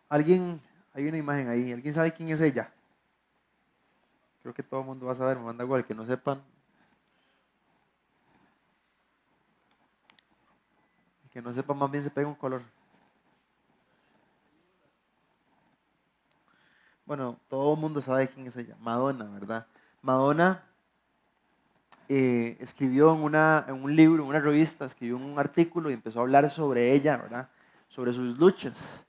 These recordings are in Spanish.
Alguien, hay una imagen ahí, ¿alguien sabe quién es ella? Creo que todo el mundo va a saber, me manda igual, que no sepan, el que no sepa más bien se pega un color. Bueno, todo el mundo sabe quién es ella, Madonna, ¿verdad? Madonna escribió en un libro, en una revista, escribió un artículo y empezó a hablar sobre ella, ¿verdad? Sobre sus luchas.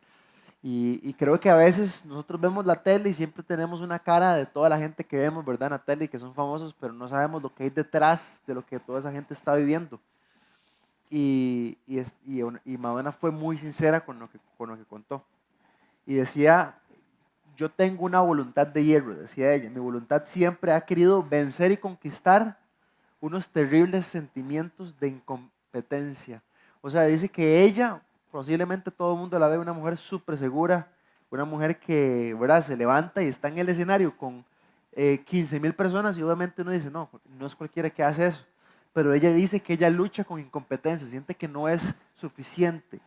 Y creo que a veces nosotros vemos la tele y siempre tenemos una cara de toda la gente que vemos, ¿verdad? En la tele y que son famosos, pero no sabemos lo que hay detrás de lo que toda esa gente está viviendo. Y Madonna fue muy sincera con lo que contó. Y decía, yo tengo una voluntad de hierro, decía ella. Mi voluntad siempre ha querido vencer y conquistar unos terribles sentimientos de incompetencia. O sea, dice que ella, posiblemente todo el mundo la ve una mujer súper segura, una mujer que, ¿verdad?, se levanta y está en el escenario con 15,000 personas y obviamente uno dice, no, no es cualquiera que hace eso. Pero ella dice que ella lucha con incompetencia, siente que no es suficiente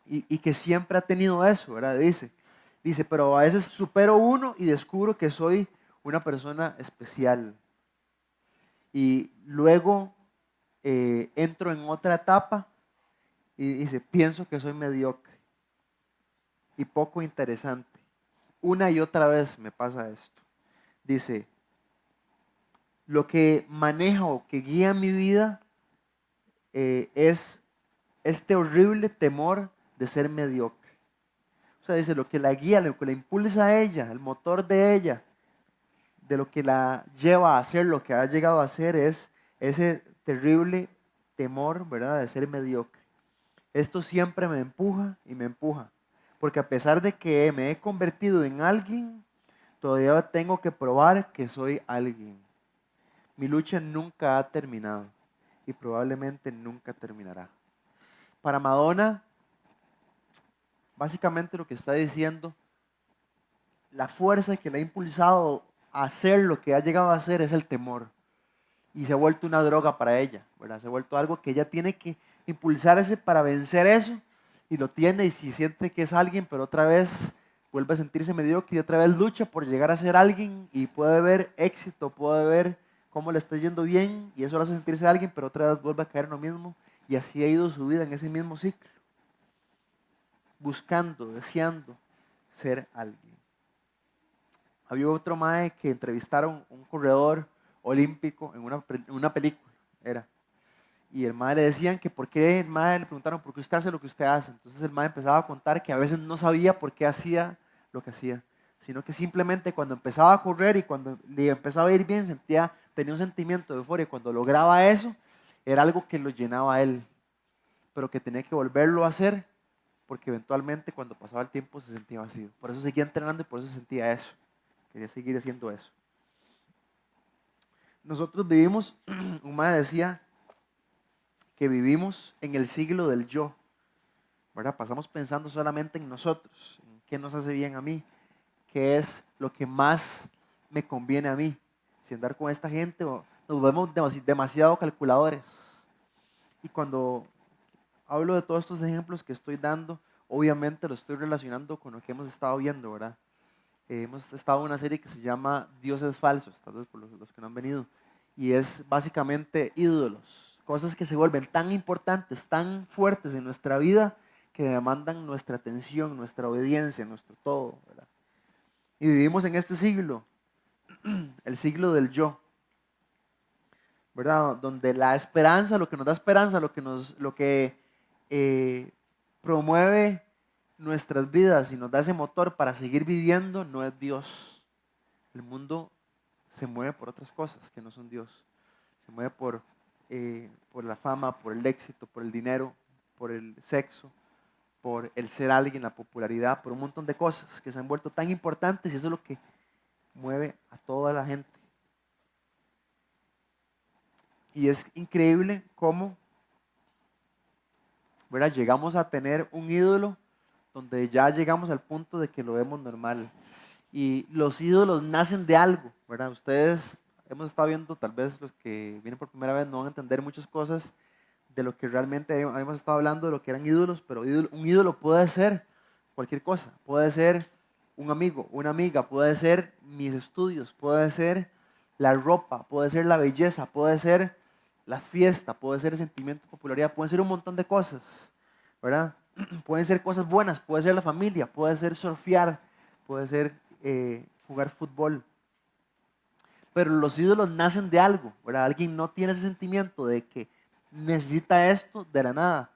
y que siempre ha tenido eso, ¿verdad? Dice, pero a veces supero uno y descubro que soy una persona especial. Y luego entro en otra etapa y dice, pienso que soy mediocre y poco interesante. Una y otra vez me pasa esto. Dice, lo que maneja o que guía mi vida es este horrible temor de ser mediocre. O sea, dice, lo que la guía, lo que la impulsa a ella, el motor de ella, de lo que la lleva a hacer lo que ha llegado a hacer es ese terrible temor, ¿verdad?, de ser mediocre. Esto siempre me empuja y me empuja, porque a pesar de que me he convertido en alguien, todavía tengo que probar que soy alguien. Mi lucha nunca ha terminado y probablemente nunca terminará. Para Madonna, básicamente lo que está diciendo, la fuerza que le ha impulsado a hacer lo que ha llegado a hacer es el temor. Y se ha vuelto una droga para ella, ¿verdad? Se ha vuelto algo que ella tiene que impulsarse para vencer eso y lo tiene y si siente que es alguien, pero otra vez vuelve a sentirse mediocre y otra vez lucha por llegar a ser alguien y puede ver éxito, puede ver cómo le está yendo bien y eso le hace sentirse alguien, pero otra vez vuelve a caer en lo mismo y así ha ido su vida en ese mismo ciclo, buscando, deseando ser alguien. Había otro mae que entrevistaron un corredor olímpico en una película, era. Y el mae le decían que por qué, el mae le preguntaron por qué usted hace lo que usted hace. Entonces el mae empezaba a contar que a veces no sabía por qué hacía lo que hacía, sino que simplemente cuando empezaba a correr y cuando le empezaba a ir bien, tenía un sentimiento de euforia. Y cuando lograba eso, era algo que lo llenaba a él, pero que tenía que volverlo a hacer porque eventualmente cuando pasaba el tiempo se sentía vacío. Por eso seguía entrenando y por eso sentía eso. Quería seguir haciendo eso. Nosotros vivimos, un mae decía que vivimos en el siglo del yo, ¿verdad? Pasamos pensando solamente en nosotros, en qué nos hace bien a mí, qué es lo que más me conviene a mí. Si andar con esta gente nos vemos demasiado calculadores. Y cuando hablo de todos estos ejemplos que estoy dando, obviamente lo estoy relacionando con lo que hemos estado viendo, ¿verdad? Hemos estado en una serie que se llama Dioses Falsos, tal vez por los que no han venido, y es básicamente ídolos, cosas que se vuelven tan importantes, tan fuertes en nuestra vida, que demandan nuestra atención, nuestra obediencia, nuestro todo, ¿verdad? Y vivimos en este siglo, el siglo del yo, ¿verdad? Donde la esperanza, lo que nos da esperanza, lo que eh, promueve nuestras vidas y nos da ese motor para seguir viviendo, no es Dios. El mundo se mueve por otras cosas que no son Dios. Se mueve por la fama, por el éxito, por el dinero, por el sexo, por el ser alguien, la popularidad, por un montón de cosas que se han vuelto tan importantes y eso es lo que mueve a toda la gente. Y es increíble cómo, ¿verdad?, llegamos a tener un ídolo donde ya llegamos al punto de que lo vemos normal. Y los ídolos nacen de algo, ¿verdad? Ustedes hemos estado viendo, tal vez los que vienen por primera vez no van a entender muchas cosas de lo que realmente habíamos estado hablando, de lo que eran ídolos, pero un ídolo puede ser cualquier cosa. Puede ser un amigo, una amiga, puede ser mis estudios, puede ser la ropa, puede ser la belleza, puede ser la fiesta, puede ser el sentimiento de popularidad, pueden ser un montón de cosas, ¿verdad? Pueden ser cosas buenas, puede ser la familia, puede ser surfear, puede ser jugar fútbol. Pero los ídolos nacen de algo, ¿verdad? Alguien no tiene ese sentimiento de que necesita esto de la nada.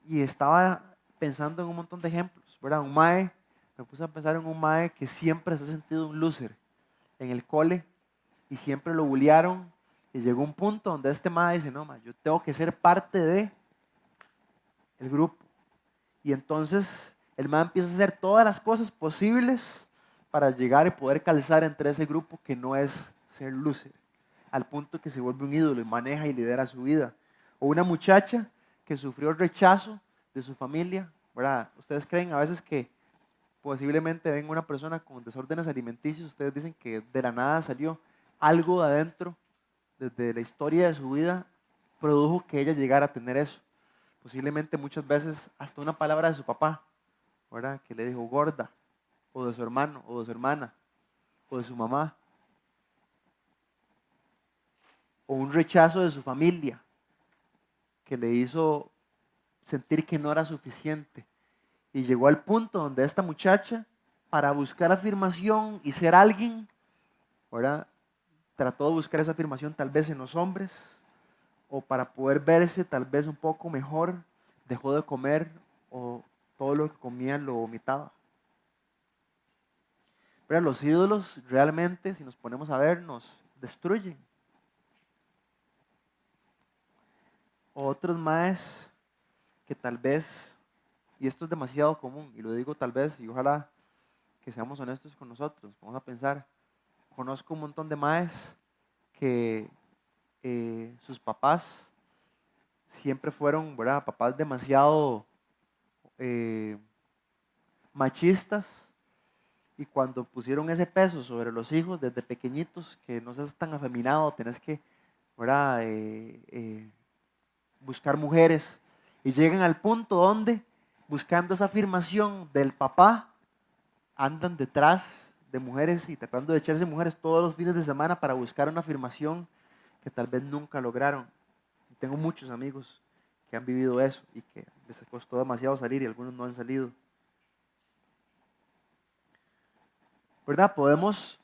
Y estaba pensando en un montón de ejemplos, ¿verdad? Un mae, me puse a pensar en un mae que siempre se ha sentido un loser en el cole y siempre lo bullearon. Y llegó un punto donde este mae dice, no, mae, yo tengo que ser parte de el grupo. Y entonces el mae empieza a hacer todas las cosas posibles para llegar y poder calzar entre ese grupo que no es ser loser, al punto que se vuelve un ídolo y maneja y lidera su vida. O una muchacha que sufrió rechazo de su familia, ¿verdad? Ustedes creen a veces que posiblemente ven una persona con desórdenes alimenticios, ustedes dicen que de la nada salió algo de adentro, desde la historia de su vida, produjo que ella llegara a tener eso. Posiblemente muchas veces hasta una palabra de su papá, ¿verdad? Que le dijo gorda, o de su hermano, o de su hermana, o de su mamá, o un rechazo de su familia que le hizo sentir que no era suficiente. Y llegó al punto donde esta muchacha, para buscar afirmación y ser alguien, ¿verdad? Trató de buscar esa afirmación tal vez en los hombres, o para poder verse tal vez un poco mejor, dejó de comer o todo lo que comía lo vomitaba. Pero los ídolos realmente, si nos ponemos a ver, nos destruyen. Otros más que tal vez, y esto es demasiado común, y lo digo tal vez, y ojalá que seamos honestos con nosotros, vamos a pensar, conozco un montón de maes que sus papás siempre fueron, ¿verdad? Papás demasiado eh, machistas, y cuando pusieron ese peso sobre los hijos desde pequeñitos, que no seas tan afeminado, tenés que, ¿verdad? Buscar mujeres, y llegan al punto donde, buscando esa afirmación del papá, andan detrás de mujeres y tratando de echarse mujeres todos los fines de semana para buscar una afirmación que tal vez nunca lograron. Y tengo muchos amigos que han vivido eso y que les costó demasiado salir y algunos no han salido. ¿Verdad? Podemos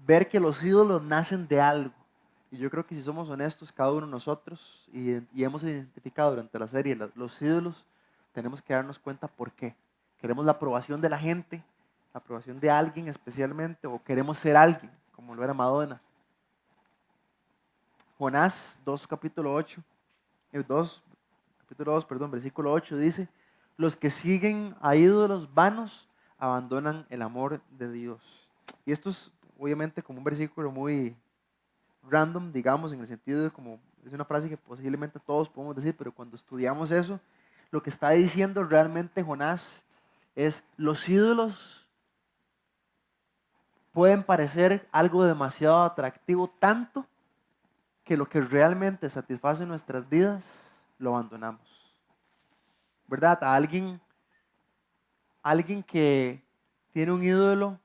ver que los ídolos nacen de algo. Y yo creo que si somos honestos, cada uno de nosotros, y hemos identificado durante la serie los ídolos, tenemos que darnos cuenta por qué. Queremos la aprobación de la gente, la aprobación de alguien especialmente, o queremos ser alguien, como lo era Madonna. Jonás 2, capítulo 8, 2, capítulo 2, perdón, versículo 8 dice, los que siguen a ídolos vanos abandonan el amor de Dios. Y esto es obviamente como un versículo muy random, digamos, en el sentido de como, es una frase que posiblemente todos podemos decir, pero cuando estudiamos eso, lo que está diciendo realmente Jonás es, los ídolos pueden parecer algo demasiado atractivo, tanto que lo que realmente satisface nuestras vidas, lo abandonamos. ¿Verdad? A alguien que tiene un ídolo,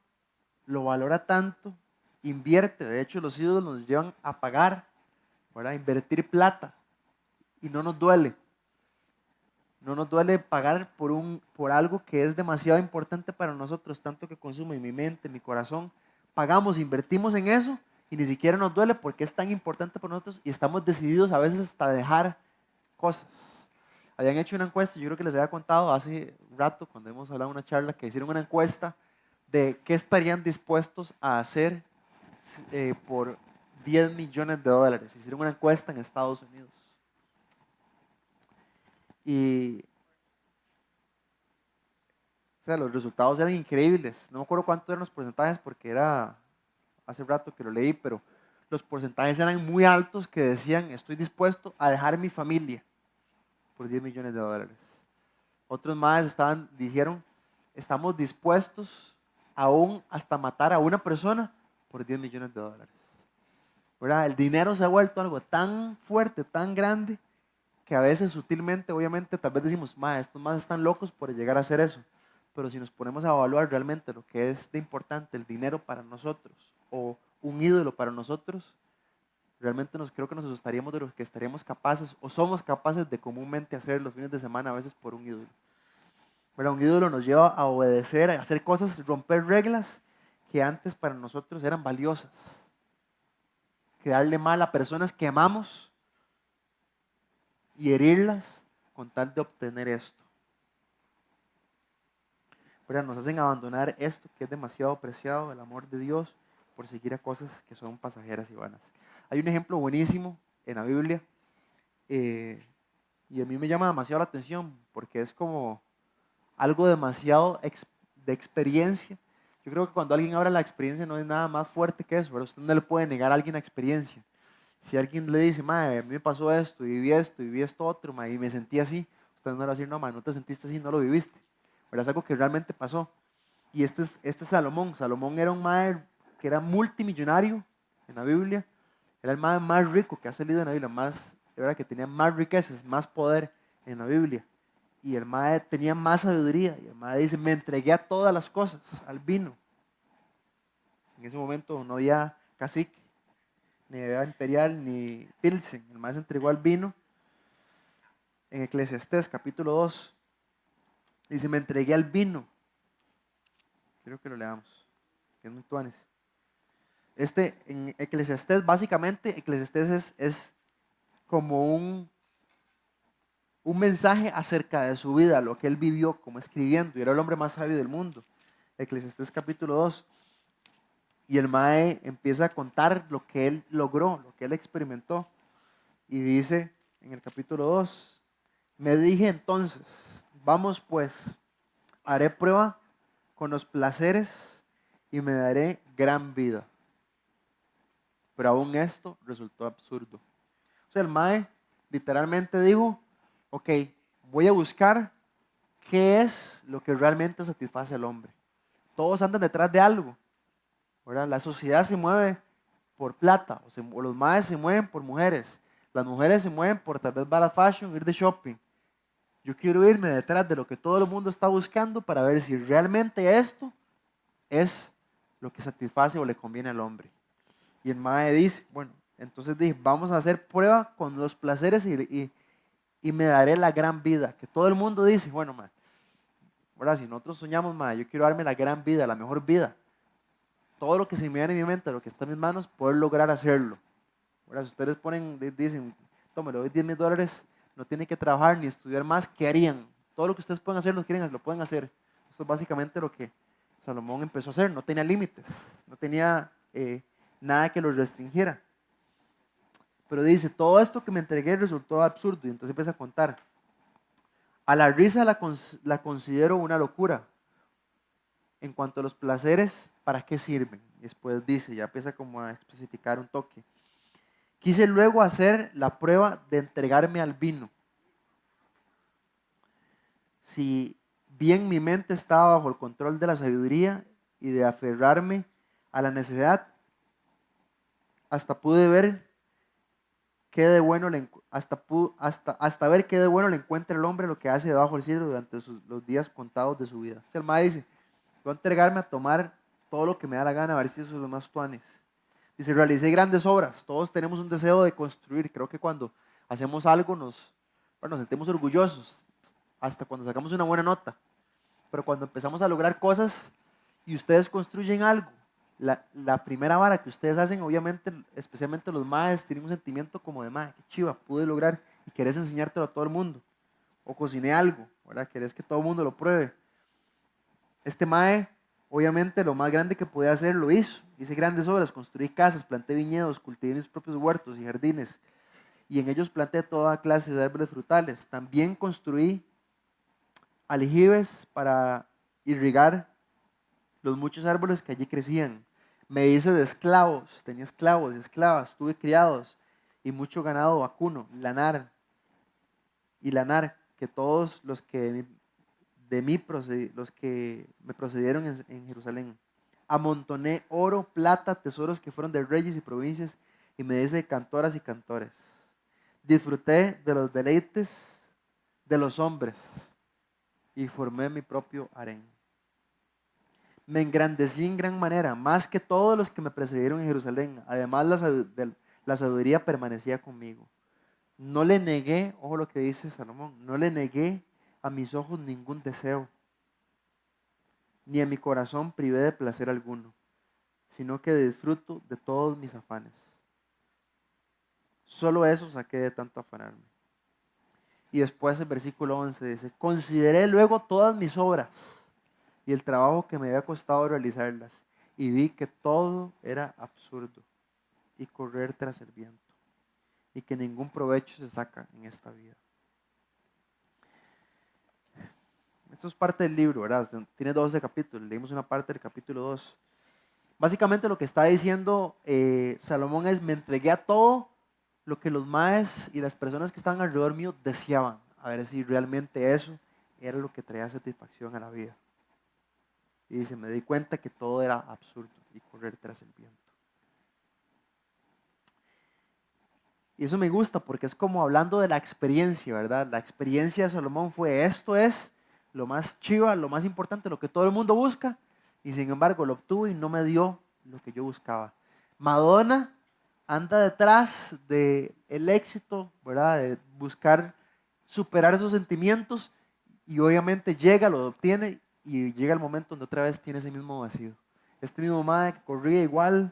lo valora tanto, invierte. De hecho, los ídolos nos llevan a pagar, ¿verdad? Invertir plata. Y no nos duele. No nos duele pagar por algo que es demasiado importante para nosotros, tanto que consume mi mente, mi corazón. Pagamos, invertimos en eso y ni siquiera nos duele porque es tan importante para nosotros y estamos decididos a veces hasta dejar cosas. Habían hecho una encuesta, yo creo que les había contado hace un rato cuando hemos hablado en una charla, que hicieron una encuesta de qué estarían dispuestos a hacer por 10 millones de dólares. Hicieron una encuesta en Estados Unidos. Y o sea, los resultados eran increíbles. No me acuerdo cuántos eran los porcentajes porque era hace rato que lo leí, pero los porcentajes eran muy altos que decían, estoy dispuesto a dejar mi familia por 10 millones de dólares. Otros más dijeron, estamos dispuestos aún hasta matar a una persona por 10 millones de dólares. ¿Verdad? El dinero se ha vuelto algo tan fuerte, tan grande, que a veces sutilmente, obviamente, tal vez decimos, estos más están locos por llegar a hacer eso. Pero si nos ponemos a evaluar realmente lo que es de importante, el dinero para nosotros o un ídolo para nosotros, realmente creo que nos asustaríamos de lo que estaríamos capaces o somos capaces de comúnmente hacer los fines de semana a veces por un ídolo. ¿Verdad? Un ídolo nos lleva a obedecer, a hacer cosas, romper reglas que antes para nosotros eran valiosas. Quedarle mal a personas que amamos y herirlas con tal de obtener esto. ¿Verdad? Nos hacen abandonar esto que es demasiado preciado, el amor de Dios, por seguir a cosas que son pasajeras y vanas. Hay un ejemplo buenísimo en la Biblia y a mí me llama demasiado la atención porque es como algo demasiado de experiencia. Yo creo que cuando alguien habla de la experiencia no es nada más fuerte que eso, pero usted no le puede negar a alguien la experiencia. Si alguien le dice, a mí me pasó esto, y viví esto otro, y me sentí así, usted no le va a decir, no, no te sentiste así, no lo viviste. Pero es algo que realmente pasó. Y este es Salomón. Salomón era un mae que era multimillonario en la Biblia. Era el mae más rico que ha salido en la Biblia, era que tenía más riquezas, más poder en la Biblia. Y el mae tenía más sabiduría. Y el mae dice, me entregué a todas las cosas, al vino. En ese momento no había cacique, ni bebida imperial, ni pilsen. El mae se entregó al vino. En Eclesiastés capítulo 2 dice, me entregué al vino. Quiero que lo leamos, que es muy tuanes. En Eclesiastés, básicamente, Eclesiastés es como un mensaje acerca de su vida, lo que él vivió como escribiendo, y era el hombre más sabio del mundo. Eclesiastés capítulo 2. Y el mae empieza a contar lo que él logró, lo que él experimentó. Y dice en el capítulo 2, me dije entonces, vamos pues, haré prueba con los placeres y me daré gran vida. Pero aún esto resultó absurdo. O sea, el mae literalmente dijo, ok, voy a buscar qué es lo que realmente satisface al hombre. Todos andan detrás de algo, ¿verdad? La sociedad se mueve por plata, o los maes se mueven por mujeres, las mujeres se mueven por tal vez bad fashion, ir de shopping. Yo quiero irme detrás de lo que todo el mundo está buscando para ver si realmente esto es lo que satisface o le conviene al hombre. Y el mae dice, bueno, entonces dije, vamos a hacer prueba con los placeres y me daré la gran vida. Que todo el mundo dice, bueno, mae, ahora si nosotros soñamos, mae, yo quiero darme la gran vida, la mejor vida. Todo lo que se me viene en mi mente, lo que está en mis manos, poder lograr hacerlo. Ahora, si ustedes dicen, tome, le doy $10,000, no tiene que trabajar ni estudiar más, ¿qué harían? Todo lo que ustedes pueden hacer, lo pueden hacer. Esto es básicamente lo que Salomón empezó a hacer. No tenía límites, no tenía nada que lo restringiera. Pero dice, todo esto que me entregué resultó absurdo. Y entonces empieza a contar. A la risa la considero una locura. En cuanto a los placeres, ¿para qué sirven? Y después dice, ya empieza como a especificar un toque. Quise luego hacer la prueba de entregarme al vino. Si bien mi mente estaba bajo el control de la sabiduría y de aferrarme a la necesidad, hasta pude ver qué de bueno hasta ver qué de bueno le encuentra el hombre lo que hace debajo del cielo durante los días contados de su vida. O sea, el mae dice, voy a entregarme a tomar todo lo que me da la gana, a ver si eso es lo más tuanes. Dice, realicé grandes obras. Todos tenemos un deseo de construir. Creo que cuando hacemos algo nos sentimos orgullosos, hasta cuando sacamos una buena nota. Pero cuando empezamos a lograr cosas y ustedes construyen algo, la primera vara que ustedes hacen, obviamente, especialmente los maes, tienen un sentimiento como de, qué chiva, pude lograr, y querés enseñártelo a todo el mundo. O cociné algo, ¿verdad? Querés que todo el mundo lo pruebe. Este mae, obviamente, lo más grande que podía hacer lo hizo. Hice grandes obras, construí casas, planté viñedos, cultivé mis propios huertos y jardines. Y en ellos planté toda clase de árboles frutales. También construí aljibes para irrigar los muchos árboles que allí crecían. Me hice de esclavos, tenía esclavos y esclavas, tuve criados y mucho ganado vacuno, lanar, que todos los que los que me procedieron en Jerusalén. Amontoné oro, plata, tesoros que fueron de reyes y provincias y me hice de cantoras y cantores. Disfruté de los deleites de los hombres y formé mi propio harén. Me engrandecí en gran manera, más que todos los que me precedieron en Jerusalén. Además, la sabiduría permanecía conmigo. No le negué, ojo lo que dice Salomón, no le negué a mis ojos ningún deseo, ni a mi corazón privé de placer alguno, sino que disfruto de todos mis afanes. Solo eso saqué de tanto afanarme. Y después el versículo 11 dice, consideré luego todas mis obras y el trabajo que me había costado realizarlas, y vi que todo era absurdo y correr tras el viento, y que ningún provecho se saca en esta vida. Esto es parte del libro, ¿verdad? Tiene 12 capítulos, leímos una parte del capítulo 2. Básicamente lo que está diciendo Salomón es, me entregué a todo lo que los maes y las personas que estaban alrededor mío deseaban, a ver si realmente eso era lo que traía satisfacción a la vida. Y dice, me di cuenta que todo era absurdo y correr tras el viento. Y eso me gusta porque es como hablando de la experiencia, ¿verdad? La experiencia de Salomón fue, esto es lo más chiva, lo más importante, lo que todo el mundo busca, y sin embargo lo obtuvo y no me dio lo que yo buscaba. Madonna anda detrás del éxito, ¿verdad? De buscar superar esos sentimientos, y obviamente llega, lo obtiene, y llega el momento donde otra vez tiene ese mismo vacío. Este mismo madre que corría igual,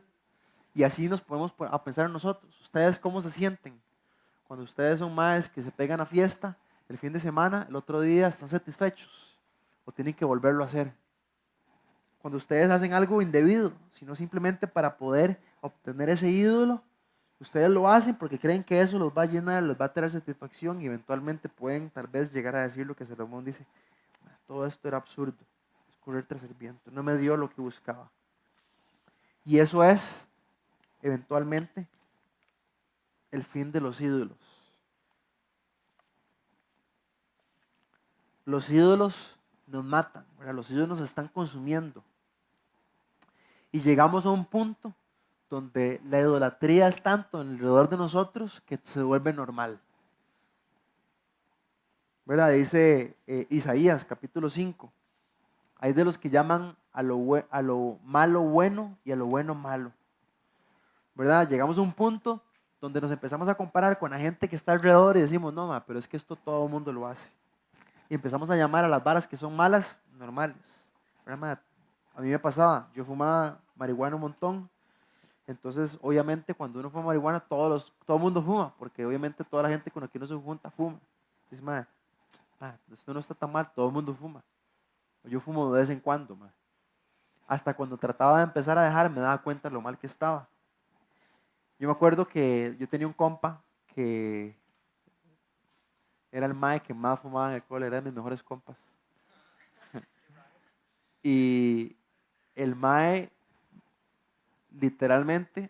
y así nos podemos a pensar en nosotros. ¿Ustedes cómo se sienten cuando ustedes son madres que se pegan a fiesta el fin de semana, el otro día están satisfechos o tienen que volverlo a hacer? Cuando ustedes hacen algo indebido, sino simplemente para poder obtener ese ídolo, ustedes lo hacen porque creen que eso los va a llenar, les va a traer satisfacción, y eventualmente pueden tal vez llegar a decir lo que Salomón dice, todo esto era absurdo, es correr tras el viento, no me dio lo que buscaba. Y eso es eventualmente el fin de los ídolos. Los ídolos nos matan, ¿verdad? Los ídolos nos están consumiendo. Y llegamos a un punto donde la idolatría es tanto alrededor de nosotros que se vuelve normal. ¿Verdad? Dice Isaías capítulo 5. Hay de los que llaman a lo malo bueno y a lo bueno malo. ¿Verdad? Llegamos a un punto donde nos empezamos a comparar con la gente que está alrededor y decimos, no, pero es que esto todo el mundo lo hace. Y empezamos a llamar a las varas que son malas, normales. ¿Verdad? A mí me pasaba, yo fumaba marihuana un montón, entonces obviamente cuando uno fuma marihuana todo el mundo fuma, porque obviamente toda la gente con la que uno se junta fuma. Dice, esto no está tan mal, todo el mundo fuma. Yo fumo de vez en cuando, hasta cuando trataba de empezar a dejar me daba cuenta de lo mal que estaba. Yo me acuerdo que yo tenía un compa que era el mae que más fumaba en el cole, era de mis mejores compas. Y el mae, literalmente,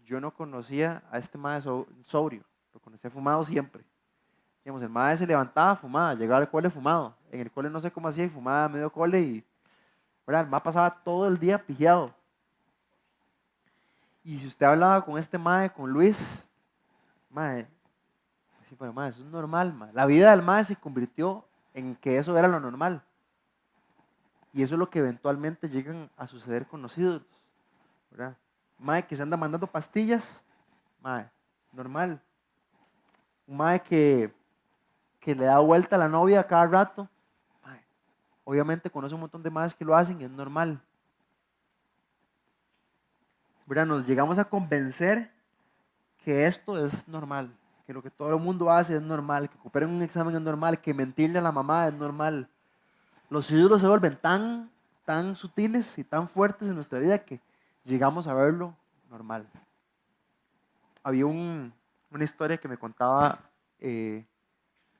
yo no conocía a este mae sobrio, lo conocía fumado siempre. Digamos, el mae se levantaba, fumaba, llegaba al cole fumado. En el cole no sé cómo hacía, y fumaba medio cole, y ¿verdad? El mae pasaba todo el día pijeado. Y si usted hablaba con este mae, con Luis, mae, así fue, mae, eso es normal, mae. La vida del mae se convirtió en que eso era lo normal. Y eso es lo que eventualmente llegan a suceder con los ídolos, ¿verdad? Mae que se anda mandando pastillas, mae, normal. Un mae que le da vuelta a la novia a cada rato, mae, obviamente conoce un montón de maes que lo hacen y es normal. ¿Verdad? Nos llegamos a convencer que esto es normal, que lo que todo el mundo hace es normal, que copiar en un examen es normal, que mentirle a la mamá es normal. Los ídolos se vuelven tan sutiles y tan fuertes en nuestra vida que llegamos a verlo normal. Había una historia que me contaba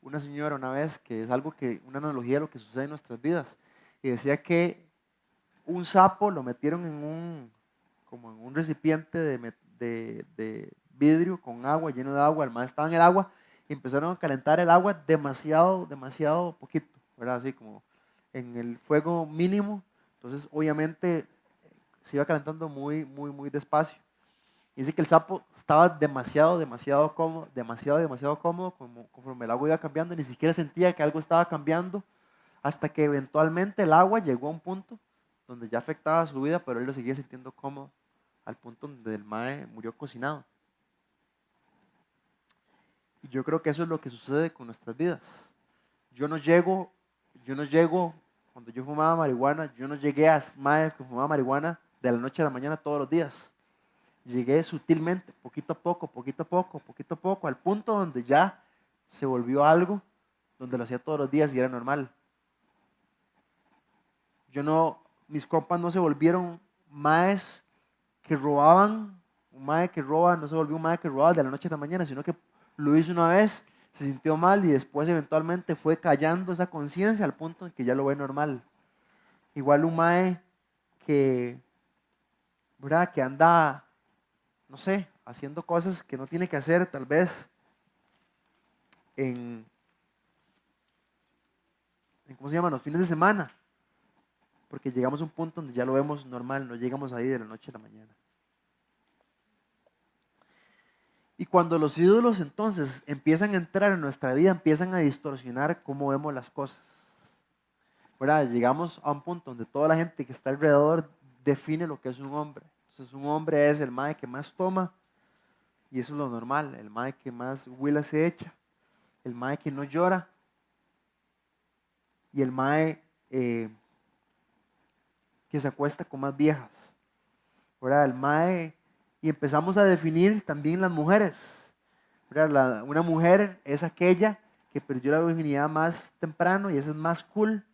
una señora una vez, que es algo que, una analogía de lo que sucede en nuestras vidas, y decía que un sapo lo metieron como en un recipiente de vidrio con agua, lleno de agua, el man estaba en el agua, y empezaron a calentar el agua demasiado poquito, ¿verdad? Así como en el fuego mínimo, entonces obviamente se iba calentando muy despacio. Y dice que el sapo estaba demasiado cómodo, demasiado cómodo, como, conforme el agua iba cambiando, ni siquiera sentía que algo estaba cambiando, hasta que eventualmente el agua llegó a un punto donde ya afectaba su vida, pero él lo seguía sintiendo cómodo, al punto donde el mae murió cocinado. Y yo creo que eso es lo que sucede con nuestras vidas. Yo no llego, yo no llego, cuando yo fumaba marihuana, yo no llegué a mae que fumaba marihuana de la noche a la mañana todos los días. Llegué sutilmente, poquito a poco, poquito a poco, poquito a poco, al punto donde ya se volvió algo donde lo hacía todos los días y era normal. Yo no, mis compas no se volvieron maes que robaban, un mae que roba no se volvió un mae que robaba de la noche a la mañana, sino que lo hizo una vez, se sintió mal y después eventualmente fue callando esa conciencia al punto en que ya lo ve normal. Igual un mae que, ¿verdad? Que anda, no sé, haciendo cosas que no tiene que hacer tal vez en, ¿cómo se llama? Los fines de semana, porque llegamos a un punto donde ya lo vemos normal, no llegamos ahí de la noche a la mañana. Y cuando los ídolos entonces empiezan a entrar en nuestra vida, empiezan a distorsionar cómo vemos las cosas. ¿Verdad? Llegamos a un punto donde toda la gente que está alrededor define lo que es un hombre. Entonces un hombre es el mae que más toma, y eso es lo normal, el mae que más huila se echa, el mae que no llora, y el mae que se acuesta con más viejas. ¿Verdad? El mae, y empezamos a definir también las mujeres. Una mujer es aquella que perdió la virginidad más temprano y esa es más cool,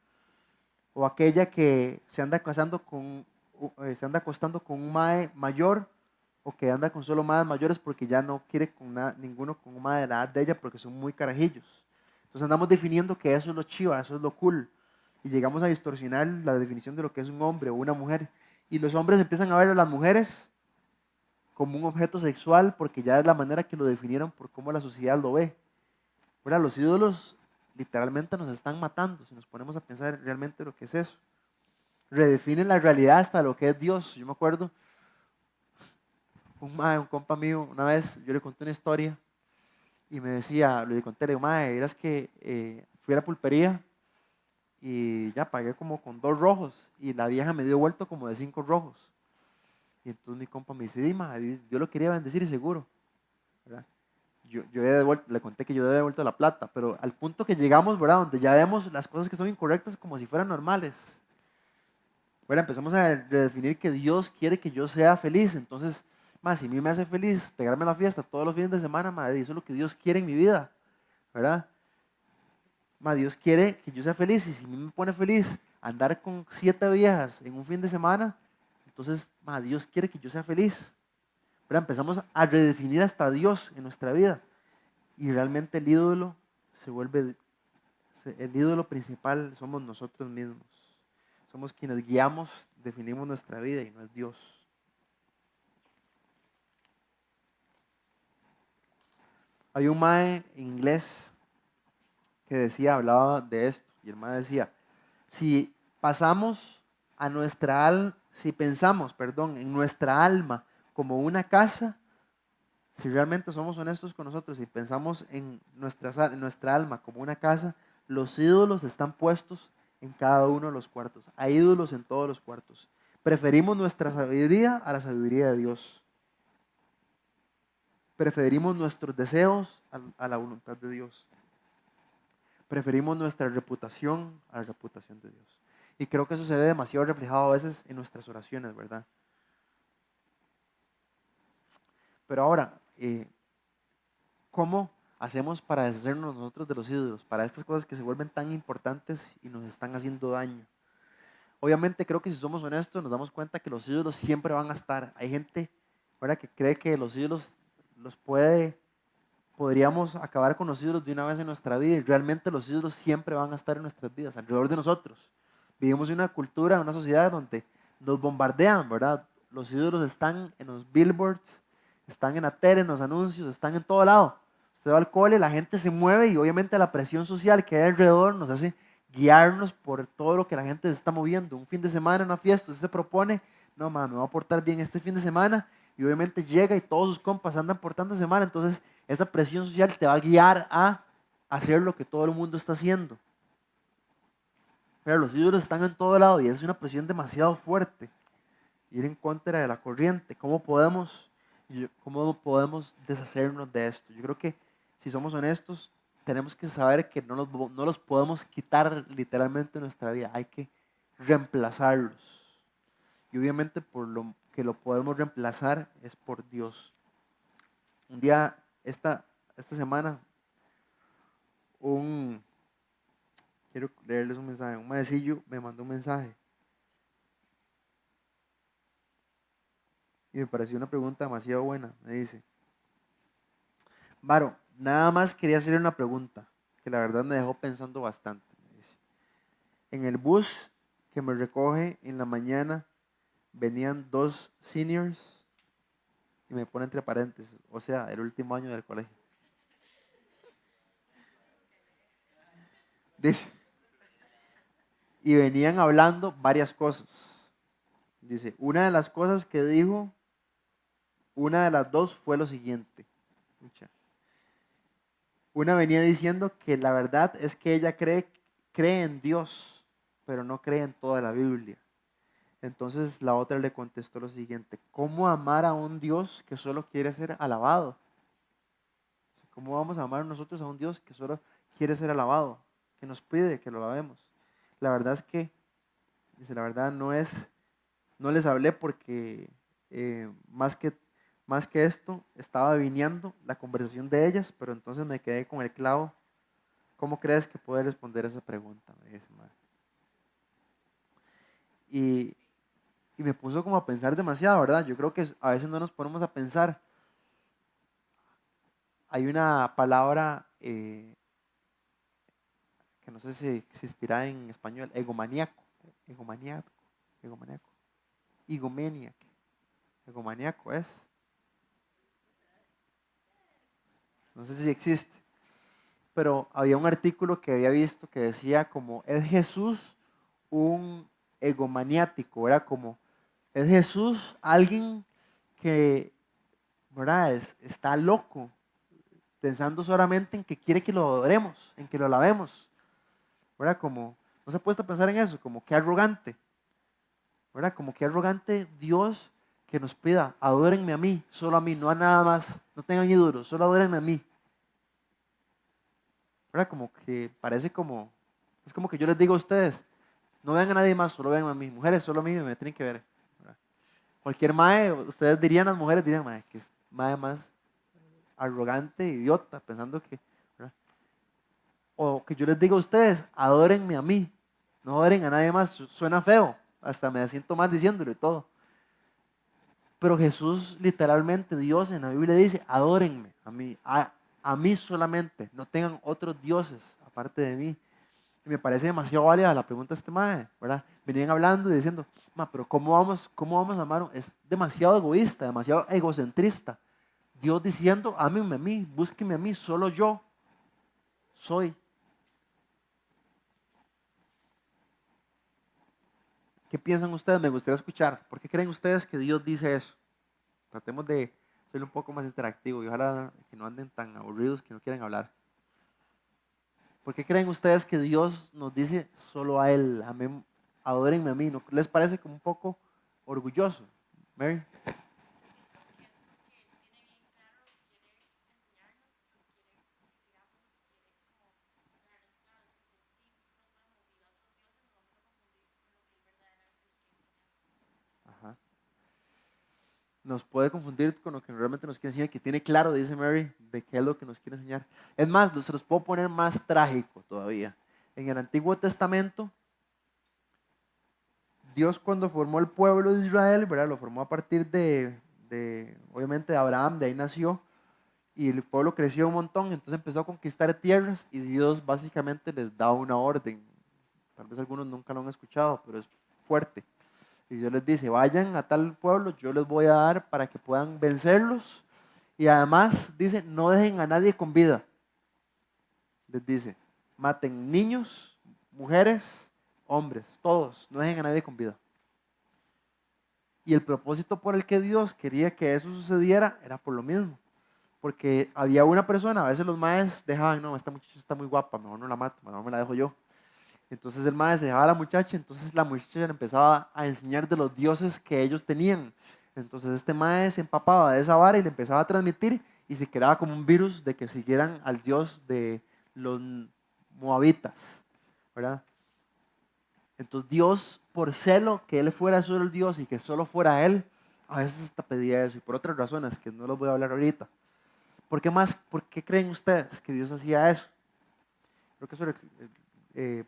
o aquella que se anda se anda acostando con un mae mayor, o que anda con solo maes mayores porque ya no quiere con ninguno con un mae de la edad de ella porque son muy carajillos. Entonces andamos definiendo que eso es lo chiva, eso es lo cool, y llegamos a distorsionar la definición de lo que es un hombre o una mujer, y los hombres empiezan a ver a las mujeres como un objeto sexual porque ya es la manera que lo definieron por cómo la sociedad lo ve. ¿Verdad? Los ídolos literalmente nos están matando si nos ponemos a pensar realmente lo que es eso. Redefinen la realidad hasta lo que es Dios. Yo me acuerdo, un compa mío, una vez yo le conté una historia y me decía, le conté, le digo, mae, eras que fui a la pulpería y ya pagué como con 2 rojos y la vieja me dio vuelto como de 5 rojos. Y entonces mi compa me dice, Dima, yo lo quería bendecir y seguro. ¿Verdad? Yo he devuelto, le conté que yo había devuelto la plata, pero al punto que llegamos, ¿verdad? Donde ya vemos las cosas que son incorrectas como si fueran normales. Bueno, empezamos a redefinir que Dios quiere que yo sea feliz. Entonces, más si a mí me hace feliz pegarme a la fiesta todos los fines de semana, madre, eso es lo que Dios quiere en mi vida, ¿verdad? Más Dios quiere que yo sea feliz, y si a mí me pone feliz andar con 7 viejas en un fin de semana, entonces, más Dios quiere que yo sea feliz. ¿Verdad? Empezamos a redefinir hasta Dios en nuestra vida. Y realmente el ídolo el ídolo principal somos nosotros mismos. Somos quienes guiamos, definimos nuestra vida y no es Dios. Hay un mae en inglés que hablaba de esto, y el mae decía, si pasamos si pensamos, perdón, en nuestra alma como una casa, si realmente somos honestos con nosotros y pensamos en nuestra alma como una casa, los ídolos están puestos en cada uno de los cuartos. Hay ídolos en todos los cuartos. Preferimos nuestra sabiduría a la sabiduría de Dios. Preferimos nuestros deseos a la voluntad de Dios. Preferimos nuestra reputación a la reputación de Dios. Y creo que eso se ve demasiado reflejado a veces en nuestras oraciones, ¿verdad? Pero ahora, ¿cómo hacemos para deshacernos nosotros de los ídolos? Para estas cosas que se vuelven tan importantes y nos están haciendo daño. Obviamente creo que si somos honestos nos damos cuenta que los ídolos siempre van a estar. Hay gente, ¿verdad?, que cree que los ídolos podríamos acabar con los ídolos de una vez en nuestra vida, y realmente los ídolos siempre van a estar en nuestras vidas, alrededor de nosotros. Vivimos en una cultura, en una sociedad donde nos bombardean, ¿verdad? Los ídolos están en los billboards, están en la tele, en los anuncios, están en todo lado. Usted va al cole, la gente se mueve y obviamente la presión social que hay alrededor nos hace guiarnos por todo lo que la gente se está moviendo. Un fin de semana, una fiesta, usted se propone, no, me voy a portar bien este fin de semana y obviamente llega y todos sus compas andan portándose mal, entonces esa presión social te va a guiar a hacer lo que todo el mundo está haciendo. Pero los ídolos están en todo lado y es una presión demasiado fuerte. Ir en contra de la corriente. ¿Cómo podemos deshacernos de esto? Yo creo que si somos honestos, tenemos que saber que no los podemos quitar literalmente de nuestra vida. Hay que reemplazarlos. Y obviamente por lo que lo podemos reemplazar es por Dios. Un día, esta semana, quiero leerles un mensaje. Un maecillo me mandó un mensaje y me pareció una pregunta demasiado buena. Me dice: Varo, nada más quería hacerle una pregunta que la verdad me dejó pensando bastante. Me dice: en el bus que me recoge en la mañana venían 2 seniors, y me pone entre paréntesis, o sea, el último año del colegio. Dice, y venían hablando varias cosas. Dice, una de las cosas que dijo, una de las dos fue lo siguiente. Escucha. Una venía diciendo que la verdad es que ella cree en Dios, pero no cree en toda la Biblia. Entonces la otra le contestó lo siguiente: ¿cómo amar a un Dios que solo quiere ser alabado? ¿Cómo vamos a amar nosotros a un Dios que solo quiere ser alabado, que nos pide que lo alabemos? La verdad es que, dice, la verdad no les hablé porque más que esto, estaba viniendo la conversación de ellas, pero entonces me quedé con el clavo. ¿Cómo crees que puedo responder esa pregunta? Me dice, madre. Y, y me puso como a pensar demasiado, ¿verdad? Yo creo que a veces no nos ponemos a pensar. Hay una palabra que no sé si existirá en español: egomaníaco, egomaníaco, egomaníaco, egomaniac, egomaníaco es, no sé si existe, pero había un artículo que había visto que decía como: ¿es Jesús un egomaniático? Era como, ¿es Jesús alguien que, ¿verdad? Está loco, pensando solamente en que quiere que lo adoremos, en que lo alabemos, ¿verdad? Como, no se ha puesto a pensar en eso, como qué arrogante, ¿verdad? Como qué arrogante Dios que nos pida: adórenme a mí, solo a mí, no a nada más, no tengan ídolos, solo adórenme a mí, ¿verdad? Como que parece como, es como que yo les digo a ustedes: no vean a nadie más, solo vean a mí, mujeres, solo a mí me tienen que ver, ¿verdad? Cualquier mae, ustedes dirían, las mujeres dirían: mae, que es mae más arrogante, idiota, pensando que, ¿verdad? O que yo les diga a ustedes: adórenme a mí, no adoren a nadie más. Suena feo, hasta me siento mal diciéndolo y todo. Pero Jesús, literalmente, Dios en la Biblia dice: adórenme a mí solamente, no tengan otros dioses aparte de mí. Y me parece demasiado válida la pregunta de este mae, ¿verdad? Venían hablando y diciendo: pero cómo vamos a amar? Es demasiado egoísta, demasiado egocentrista. Dios diciendo: ámenme a mí, búsquenme a mí, solo yo soy. ¿Qué piensan ustedes? Me gustaría escuchar. ¿Por qué creen ustedes que Dios dice eso? Tratemos de ser un poco más interactivo y ojalá que no anden tan aburridos que no quieran hablar. ¿Por qué creen ustedes que Dios nos dice solo a Él: amén, adórenme a mí? ¿No les parece como un poco orgulloso? Mary. Ajá. Nos puede confundir con lo que realmente nos quiere enseñar, que tiene claro, dice Mary, de qué es lo que nos quiere enseñar. Es más, se los puedo poner más trágico todavía. En el Antiguo Testamento, Dios, cuando formó el pueblo de Israel, ¿verdad? Lo formó a partir obviamente, de Abraham, de ahí nació, y el pueblo creció un montón, entonces empezó a conquistar tierras y Dios básicamente les da una orden. Tal vez algunos nunca lo han escuchado, pero es fuerte. Y Dios les dice: vayan a tal pueblo, yo les voy a dar para que puedan vencerlos. Y además dice: no dejen a nadie con vida. Les dice: maten niños, mujeres, hombres, todos, no dejen a nadie con vida. Y el propósito por el que Dios quería que eso sucediera era por lo mismo. Porque había una persona, a veces los maes dejaban, no, esta muchacha está muy guapa, mejor no la mato, mejor me la dejo yo. Entonces el maes dejaba a la muchacha, entonces la muchacha le empezaba a enseñar de los dioses que ellos tenían. Entonces este maes se empapaba de esa vara y le empezaba a transmitir y se creaba como un virus de que siguieran al dios de los moabitas, ¿verdad? Entonces Dios, por celo que Él fuera solo el Dios y que solo fuera Él, a veces hasta pedía eso y por otras razones que no los voy a hablar ahorita. ¿Por qué más? ¿Por qué creen ustedes que Dios hacía eso? Creo que eso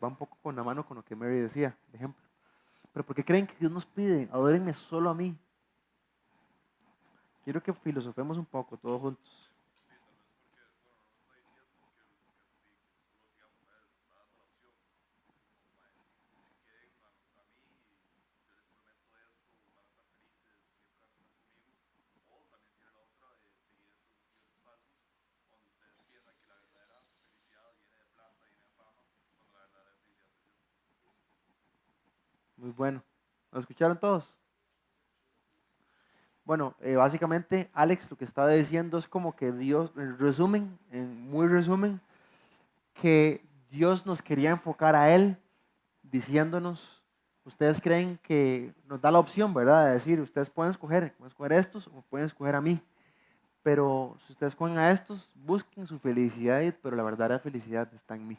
va un poco con la mano con lo que Mary decía, por ejemplo. Pero ¿por qué creen que Dios nos pide, adórenme solo a mí? Quiero que filosofemos un poco todos juntos. Muy bueno. ¿Lo escucharon todos? Bueno, básicamente Alex lo que estaba diciendo es como que Dios, en resumen, en muy resumen, que Dios nos quería enfocar a Él diciéndonos, ustedes creen que nos da la opción, ¿verdad? De decir, ustedes pueden escoger estos o pueden escoger a mí. Pero si ustedes escogen a estos, busquen su felicidad, pero la verdadera felicidad está en mí.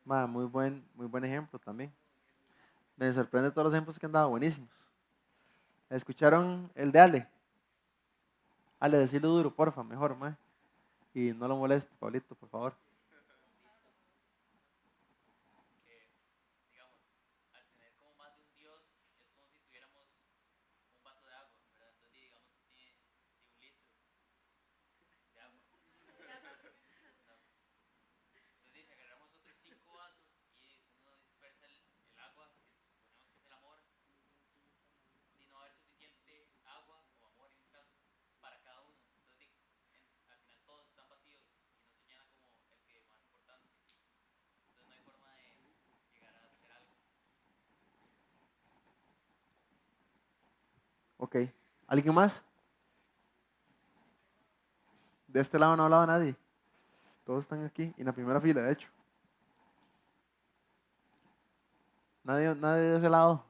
Muy buen ejemplo también. Me sorprende todos los ejemplos que han dado, buenísimos. ¿Escucharon el de Ale? Ale, decirlo duro, porfa, mejor, ma. Y no lo moleste, Pablito, por favor. Ok. ¿Alguien más? De este lado no hablaba nadie. Todos están aquí, en la primera fila, de hecho. Nadie de ese lado.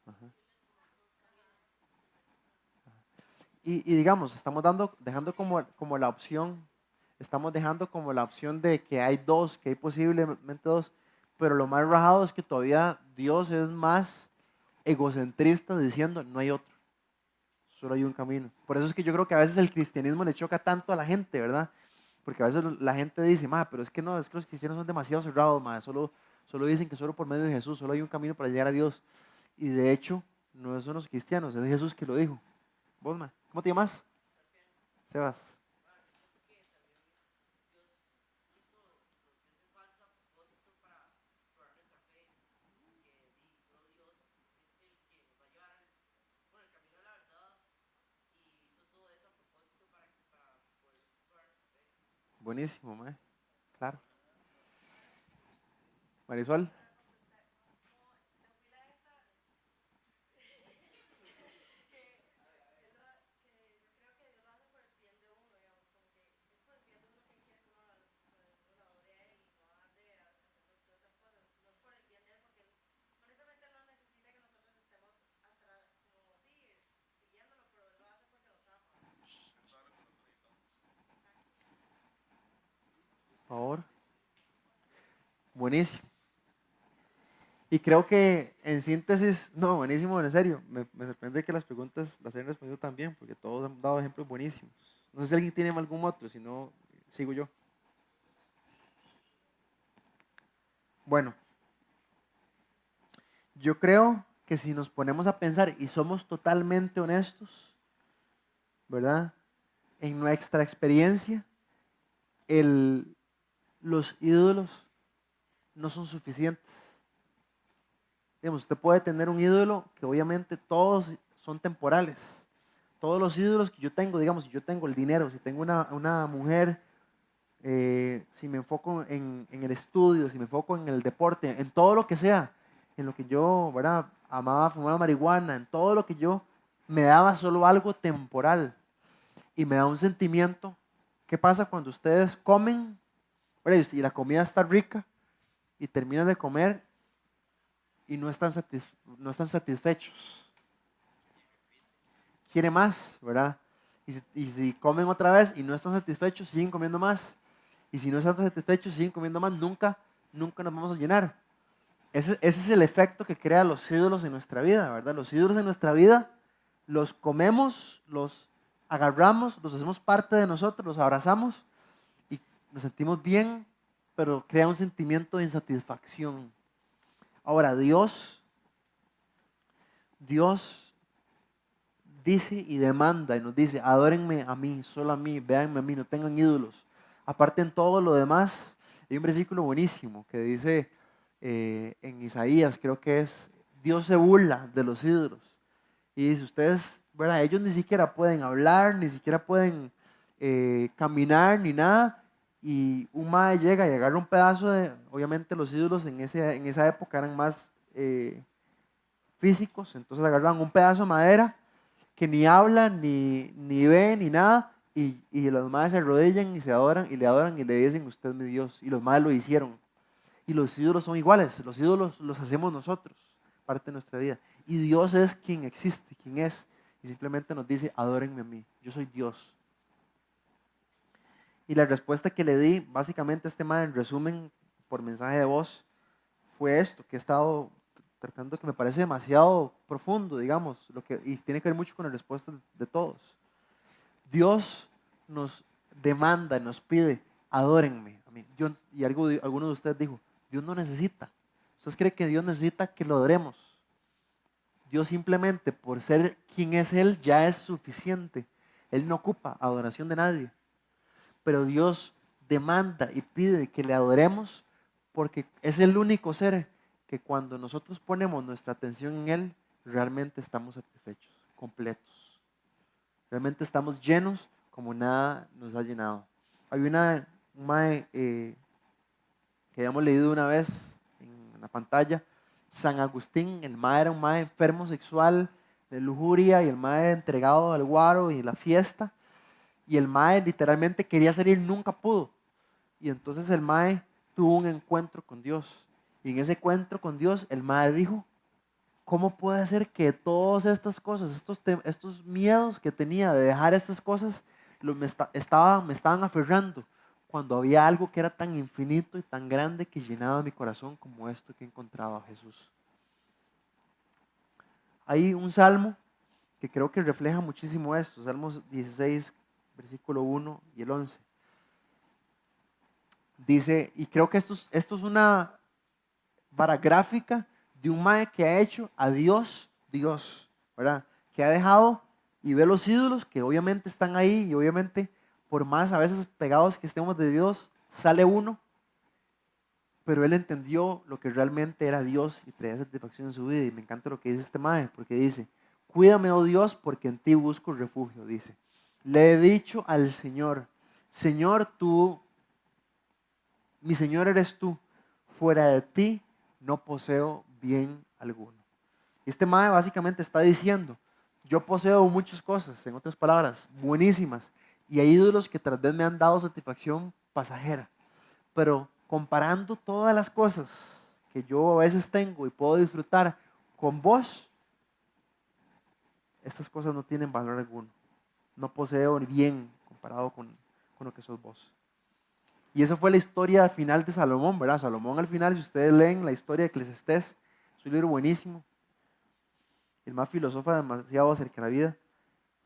Ajá. Y digamos, estamos dejando como la opción, estamos dejando como la opción de que hay dos, que hay posiblemente dos, pero lo más rajado es que todavía Dios es más egocentrista diciendo no hay otro, solo hay un camino. Por eso es que yo creo que a veces el cristianismo le choca tanto a la gente, ¿verdad? Porque a veces la gente dice, ma, pero es que no, es que los cristianos son demasiado cerrados, ma, solo dicen que solo por medio de Jesús, solo hay un camino para llegar a Dios. Y de hecho, no son los cristianos, es Jesús que lo dijo. Vos, ma, ¿cómo te llamas? Sebas. Buenísimo, ma. Claro. Marisol. Por favor. Buenísimo. Y creo que en síntesis, no, buenísimo, en serio. Me sorprende que las preguntas las hayan respondido tan bien, porque todos han dado ejemplos buenísimos. No sé si alguien tiene algún otro, si no, sigo yo. Bueno, yo creo que si nos ponemos a pensar y somos totalmente honestos, ¿verdad? En nuestra experiencia, el, los ídolos no son suficientes. Digamos, usted puede tener un ídolo que obviamente todos son temporales. Todos los ídolos que yo tengo, digamos, si yo tengo el dinero, si tengo una mujer, si me enfoco en el estudio, si me enfoco en el deporte, en todo lo que sea, en lo que yo, ¿verdad? Amaba fumar marihuana, en todo lo que yo me daba solo algo temporal y me da un sentimiento. ¿Qué pasa cuando ustedes comen, ¿verdad? Y la comida está rica y terminan de comer y no están satisfechos? Quiere más, ¿verdad? Y si comen otra vez y no están satisfechos, siguen comiendo más. Y si no están satisfechos, siguen comiendo más. Nunca nos vamos a llenar. Ese es el efecto que crean los ídolos en nuestra vida, ¿verdad? Los ídolos en nuestra vida los comemos, los agarramos, los hacemos parte de nosotros, los abrazamos y nos sentimos bien, pero crea un sentimiento de insatisfacción. Ahora, Dios dice y demanda y nos dice, adórenme a mí, solo a mí, véanme a mí, no tengan ídolos. Aparte en todo lo demás, hay un versículo buenísimo que dice en Isaías, creo que es, Dios se burla de los ídolos. Y dice, ustedes, ¿verdad? Ellos ni siquiera pueden hablar, ni siquiera pueden caminar, ni nada. Y un mae llega y agarra un pedazo de, obviamente los ídolos en esa época eran más físicos, entonces agarran un pedazo de madera que ni hablan, ni ven, ni nada, y los maes se arrodillan y se adoran y le dicen, usted es mi Dios, y los maes lo hicieron. Y los ídolos son iguales, los ídolos los hacemos nosotros, parte de nuestra vida. Y Dios es quien existe, quien es, y simplemente nos dice, adórenme a mí, yo soy Dios. Y la respuesta que le di, básicamente a este mae, en resumen, por mensaje de voz, fue esto, que he estado tratando, que me parece demasiado profundo, digamos, y tiene que ver mucho con la respuesta de todos. Dios nos demanda, nos pide, adórenme a mí. Y alguno de ustedes dijo, Dios no necesita. ¿Ustedes creen que Dios necesita que lo adoremos? Dios simplemente por ser quien es Él ya es suficiente. Él no ocupa adoración de nadie. Pero Dios demanda y pide que le adoremos porque es el único ser que cuando nosotros ponemos nuestra atención en Él, realmente estamos satisfechos, completos. Realmente estamos llenos como nada nos ha llenado. Hay un mae que habíamos leído una vez en la pantalla, San Agustín. El mae era un mae enfermo sexual, de lujuria, y el mae entregado al guaro y la fiesta. Y el mae literalmente quería salir, nunca pudo. Y entonces el mae tuvo un encuentro con Dios. Y en ese encuentro con Dios, el mae dijo, ¿cómo puede ser que todas estas cosas, estos miedos que tenía de dejar estas cosas, me estaban aferrando cuando había algo que era tan infinito y tan grande que llenaba mi corazón como esto que encontraba Jesús? Hay un salmo que creo que refleja muchísimo esto, Salmos 16, versículo 1 y el 11. Dice, y creo que esto es una vara gráfica de un mae que ha hecho a Dios, Dios, ¿verdad? Que ha dejado y ve los ídolos que obviamente están ahí y obviamente por más a veces pegados que estemos de Dios, sale uno, pero él entendió lo que realmente era Dios y traía satisfacción en su vida. Y me encanta lo que dice este mae, porque dice, cuídame, oh Dios, porque en ti busco refugio, dice. Le he dicho al Señor, Señor, mi Señor eres tú, fuera de ti no poseo bien alguno. Este mae básicamente está diciendo, yo poseo muchas cosas, en otras palabras, buenísimas, y hay ídolos que tal vez me han dado satisfacción pasajera, pero comparando todas las cosas que yo a veces tengo y puedo disfrutar con vos, estas cosas no tienen valor alguno. No poseo bien comparado con lo que sos vos. Y esa fue la historia final de Salomón, ¿verdad? Salomón al final, si ustedes leen la historia de Eclesiastés, Es un libro buenísimo. El mae filosofa demasiado acerca de la vida.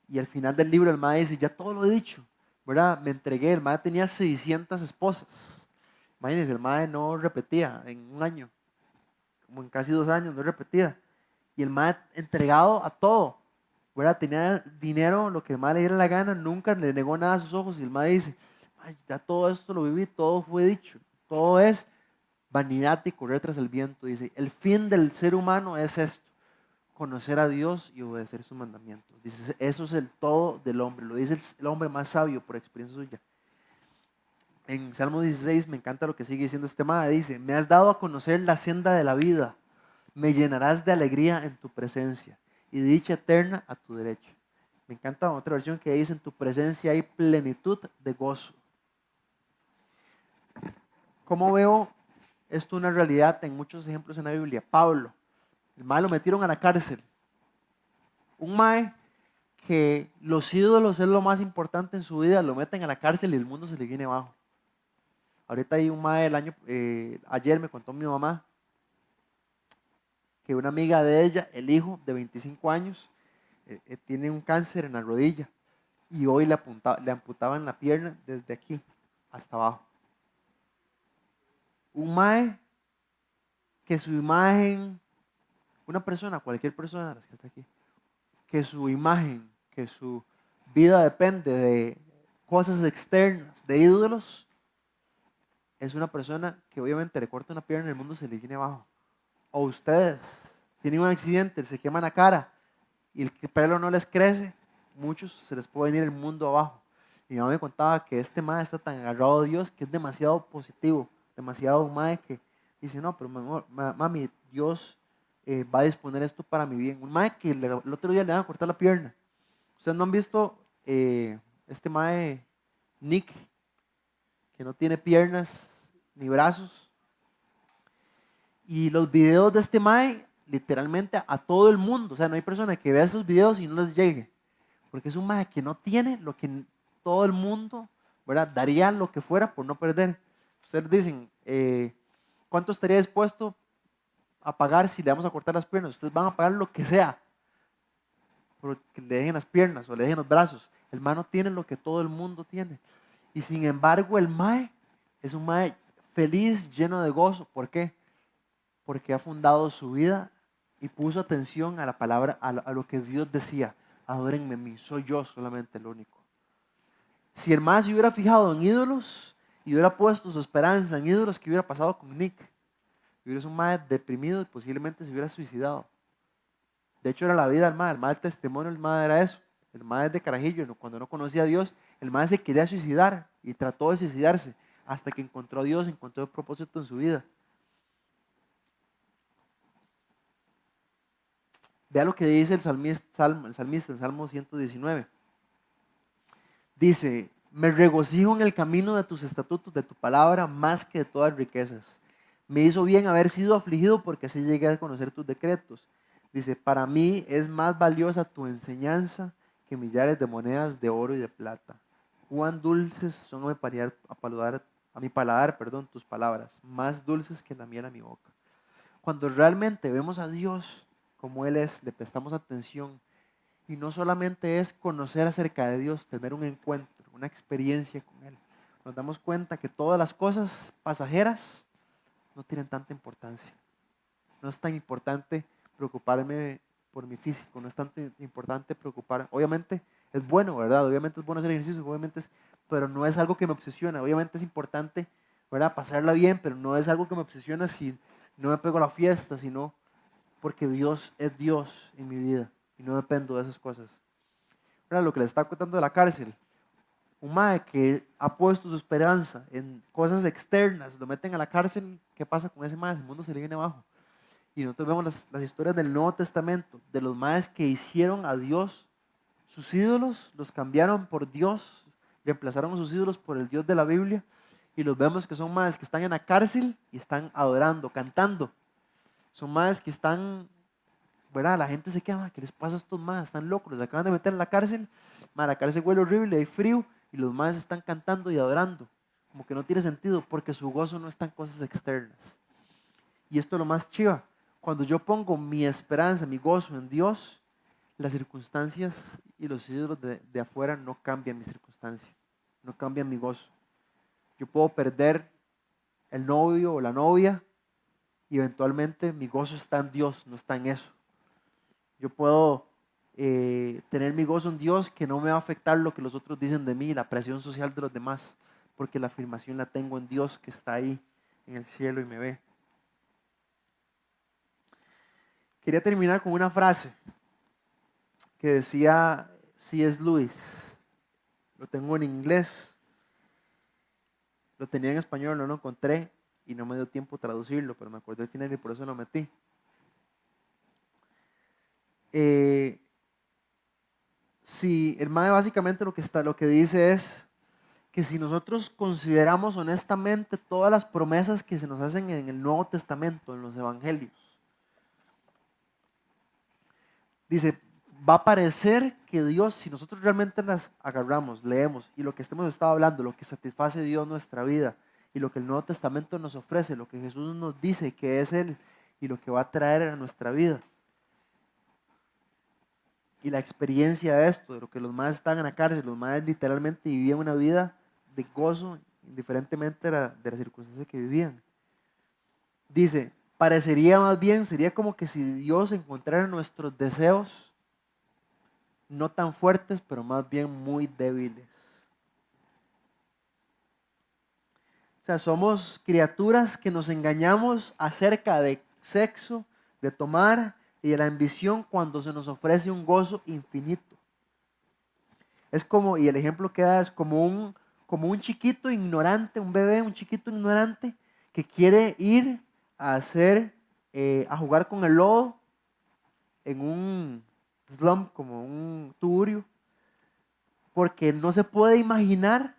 Y al final del libro el mae dice, ya todo lo he dicho, ¿verdad? Me entregué. El mae tenía 600 esposas. Imagínense, el mae no repetía en un año, como en casi 2 años, no repetía. Y el mae entregado a todo, ¿verdad? Tenía dinero, lo que el mae le diera la gana, nunca le negó nada a sus ojos. Y el mae dice, "Ay, ya todo esto lo viví, todo fue dicho, todo es vanidad y correr tras el viento". Dice, el fin del ser humano es esto, conocer a Dios y obedecer sus mandamientos. Dice, eso es el todo del hombre, lo dice el hombre más sabio por experiencia suya. En Salmo 16 me encanta lo que sigue diciendo este mae, dice, me has dado a conocer la senda de la vida, me llenarás de alegría en tu presencia y dicha eterna a tu derecha. Me encanta otra versión que dice, en tu presencia hay plenitud de gozo. ¿Cómo veo esto una realidad en muchos ejemplos en la Biblia? Pablo, el mae lo metieron a la cárcel. Un mae que los ídolos es lo más importante en su vida, lo meten a la cárcel y el mundo se le viene abajo. Ahorita hay un mae ayer me contó mi mamá que una amiga de ella, el hijo de 25 años, tiene un cáncer en la rodilla y hoy le amputaban la pierna desde aquí hasta abajo. Un mae que su imagen, una persona, cualquier persona de las que está aquí, que su imagen, que su vida depende de cosas externas, de ídolos, es una persona que obviamente le corta una pierna y el mundo se le viene abajo. O ustedes tienen un accidente, se queman la cara y el pelo no les crece, muchos se les puede venir el mundo abajo. Mi mamá me contaba que este mae está tan agarrado a Dios que es demasiado positivo, demasiado mae que dice, no, pero mami, Dios va a disponer esto para mi bien. Un mae que el otro día le van a cortar la pierna. Ustedes no han visto este mae Nick, que no tiene piernas ni brazos. Y los videos de este mae, literalmente a todo el mundo, o sea, no hay persona que vea esos videos y no les llegue. Porque es un mae que no tiene lo que todo el mundo, ¿verdad? Daría lo que fuera por no perder. Ustedes dicen, ¿cuánto estaría dispuesto a pagar si le vamos a cortar las piernas? Ustedes van a pagar lo que sea, porque le dejen las piernas o le dejen los brazos. El mae no tiene lo que todo el mundo tiene. Y sin embargo, el mae es un mae feliz, lleno de gozo. ¿Por qué? Porque ha fundado su vida y puso atención a la palabra, a lo que Dios decía. Adórenme a mí, soy yo solamente el único. Si el mae se hubiera fijado en ídolos y hubiera puesto su esperanza en ídolos, ¿qué hubiera pasado con Nick? Hubiera sido un mae deprimido y posiblemente se hubiera suicidado. De hecho, era la vida del mae. El mae, el testimonio del mae era eso. El mae de carajillo, cuando no conocía a Dios, el mae se quería suicidar y trató de suicidarse hasta que encontró a Dios, encontró el propósito en su vida. Vea lo que dice el salmista en Salmo 119. Dice, me regocijo en el camino de tus estatutos, de tu palabra, más que de todas riquezas. Me hizo bien haber sido afligido porque así llegué a conocer tus decretos. Dice, para mí es más valiosa tu enseñanza que millares de monedas de oro y de plata. Cuán dulces son a mi paladar, tus palabras, más dulces que la miel a mi boca. Cuando realmente vemos a Dios como Él es, le prestamos atención, y no solamente es conocer acerca de Dios, tener un encuentro, una experiencia con Él. Nos damos cuenta que todas las cosas pasajeras no tienen tanta importancia. No es tan importante preocuparme por mi físico, no es tan importante preocuparme. Obviamente es bueno, ¿verdad? Obviamente es bueno hacer ejercicio, pero no es algo que me obsesiona. Obviamente es importante, ¿verdad? Pasarla bien, pero no es algo que me obsesiona si no me pego a la fiesta, sino porque Dios es Dios en mi vida y no dependo de esas cosas. Ahora, lo que le está contando de la cárcel, un mae que ha puesto su esperanza en cosas externas, lo meten a la cárcel, ¿qué pasa con ese mae? El mundo se le viene abajo. Y nosotros vemos las historias del Nuevo Testamento, de los maes que hicieron a Dios sus ídolos, los cambiaron por Dios, reemplazaron a sus ídolos por el Dios de la Biblia, y los vemos que son maes que están en la cárcel y están adorando, cantando. Son maes que están, ¿verdad? La gente se queda, ¿qué les pasa a estos maes? Están locos, los acaban de meter en la cárcel, la cárcel huele horrible, hay frío, y los maes están cantando y adorando. Como que no tiene sentido, porque su gozo no está en cosas externas. Y esto es lo más chiva. Cuando yo pongo mi esperanza, mi gozo en Dios, las circunstancias y los ídolos de afuera no cambian mi circunstancia, no cambian mi gozo. Yo puedo perder el novio o la novia y eventualmente mi gozo está en Dios, no está en eso. Yo puedo tener mi gozo en Dios, que no me va a afectar lo que los otros dicen de mí, la presión social de los demás, porque la afirmación la tengo en Dios, que está ahí en el cielo y me ve. Quería terminar con una frase que decía C.S. Lewis. Lo tengo en inglés, lo tenía en español, no lo encontré y no me dio tiempo traducirlo, pero me acordé al final y por eso lo metí. Si el MAE básicamente lo que dice es que si nosotros consideramos honestamente todas las promesas que se nos hacen en el Nuevo Testamento, en los Evangelios, dice, va a parecer que Dios, si nosotros realmente las agarramos, leemos, y lo que hemos estado hablando, lo que satisface Dios nuestra vida, y lo que el Nuevo Testamento nos ofrece, lo que Jesús nos dice que es Él, y lo que va a traer a nuestra vida, y la experiencia de esto, de lo que los más estaban en la cárcel, los más literalmente vivían una vida de gozo, indiferentemente de las circunstancias que vivían. Dice, parecería más bien, sería como que si Dios encontrara nuestros deseos no tan fuertes, pero más bien muy débiles. O sea, somos criaturas que nos engañamos acerca de sexo, de tomar y de la ambición cuando se nos ofrece un gozo infinito. Es como, y el ejemplo que da es como un chiquito ignorante, un bebé, un chiquito ignorante que quiere ir a a jugar con el lodo en un slum, como un tugurio, porque no se puede imaginar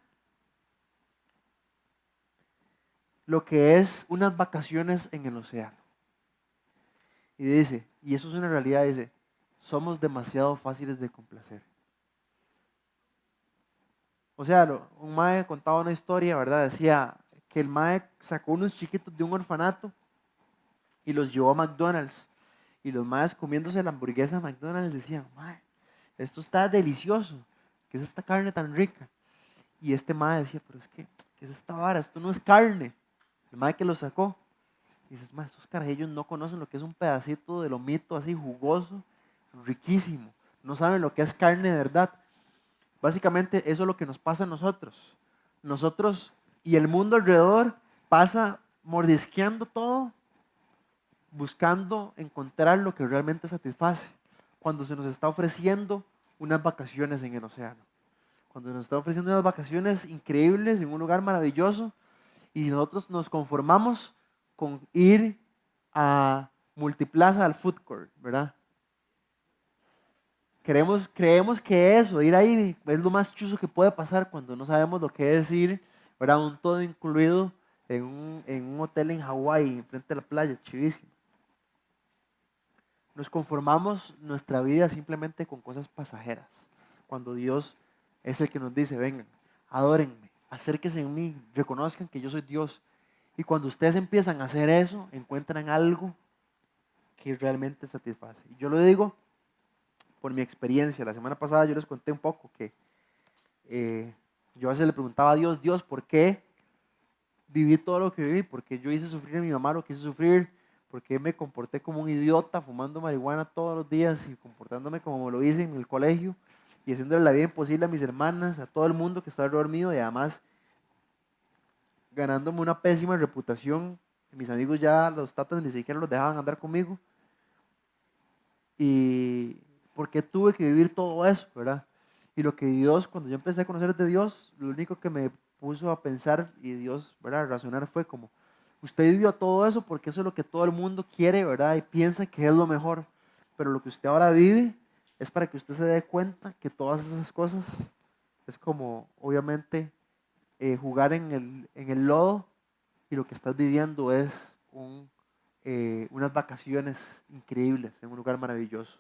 lo que es unas vacaciones en el océano. Y dice, y eso es una realidad, dice, somos demasiado fáciles de complacer. O sea, un mae contaba una historia, ¿verdad? Decía que el mae sacó unos chiquitos de un orfanato y los llevó a McDonald's. Y los maes comiéndose la hamburguesa de McDonald's decían, mae, esto está delicioso, ¿qué es esta carne tan rica? Y este mae decía, pero es que, ¿qué es esta vara? Esto no es carne. El mae que lo sacó, dices, mae, estos carajillos no conocen lo que es un pedacito de lomito así jugoso, riquísimo. No saben lo que es carne de verdad. Básicamente eso es lo que nos pasa a nosotros. Nosotros y el mundo alrededor pasa mordisqueando todo, buscando encontrar lo que realmente satisface. Cuando se nos está ofreciendo unas vacaciones en el océano. Cuando nos está ofreciendo unas vacaciones increíbles en un lugar maravilloso y nosotros nos conformamos con ir a Multiplaza, al food court, ¿verdad? Creemos que eso, ir ahí, es lo más chuzo que puede pasar cuando no sabemos lo que es ir, ¿verdad? Un todo incluido en un hotel en Hawái, enfrente de la playa, chivísimo. Nos conformamos nuestra vida simplemente con cosas pasajeras. Cuando Dios es el que nos dice, vengan, adórenme, acérquense en mí, reconozcan que yo soy Dios. Y cuando ustedes empiezan a hacer eso, encuentran algo que realmente satisface. Y yo lo digo por mi experiencia. La semana pasada yo les conté un poco que yo a veces le preguntaba a Dios, Dios, ¿por qué viví todo lo que viví? ¿Por qué yo hice sufrir a mi mamá lo que hice sufrir? ¿Por qué me comporté como un idiota fumando marihuana todos los días y comportándome como lo hice en el colegio y haciéndole la vida imposible a mis hermanas, a todo el mundo que está alrededor mío y además ganándome una pésima reputación? Mis amigos ya, los tatas, ni siquiera los dejaban andar conmigo. Y por qué tuve que vivir todo eso, ¿verdad? Y lo que Dios, cuando yo empecé a conocer de Dios, lo único que me puso a pensar y Dios, ¿verdad?, a razonar fue como, usted vivió todo eso porque eso es lo que todo el mundo quiere, ¿verdad? Y piensa que es lo mejor. Pero lo que usted ahora vive es para que usted se dé cuenta que todas esas cosas es como, obviamente, jugar en el lodo y lo que estás viviendo es unas vacaciones increíbles en un lugar maravilloso,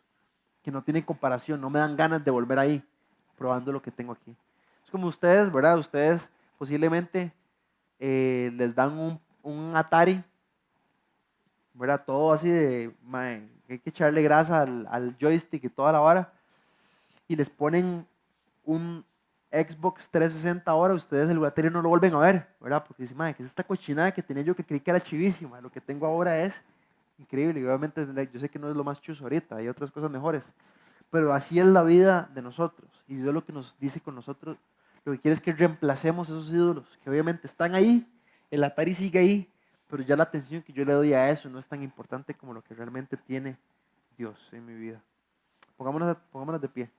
que no tienen comparación, no me dan ganas de volver ahí, probando lo que tengo aquí. Es como ustedes, ¿verdad? Ustedes posiblemente les dan un Atari ¿verdad? Todo así de, mae, hay que echarle grasa al joystick y toda la vara. Y les ponen un Xbox 360 ahora, ustedes el batería no lo vuelven a ver, ¿verdad? Porque dicen, madre, ¿qué es esta cochinada que tenía yo que creí que era chivísima? Lo que tengo ahora es increíble. Y obviamente yo sé que no es lo más chuzo ahorita, hay otras cosas mejores. Pero así es la vida de nosotros. Y Dios lo que nos dice con nosotros, lo que quiere es que reemplacemos esos ídolos, que obviamente están ahí, el Atari sigue ahí, pero ya la atención que yo le doy a eso no es tan importante como lo que realmente tiene Dios en mi vida. Pongámonos de pie.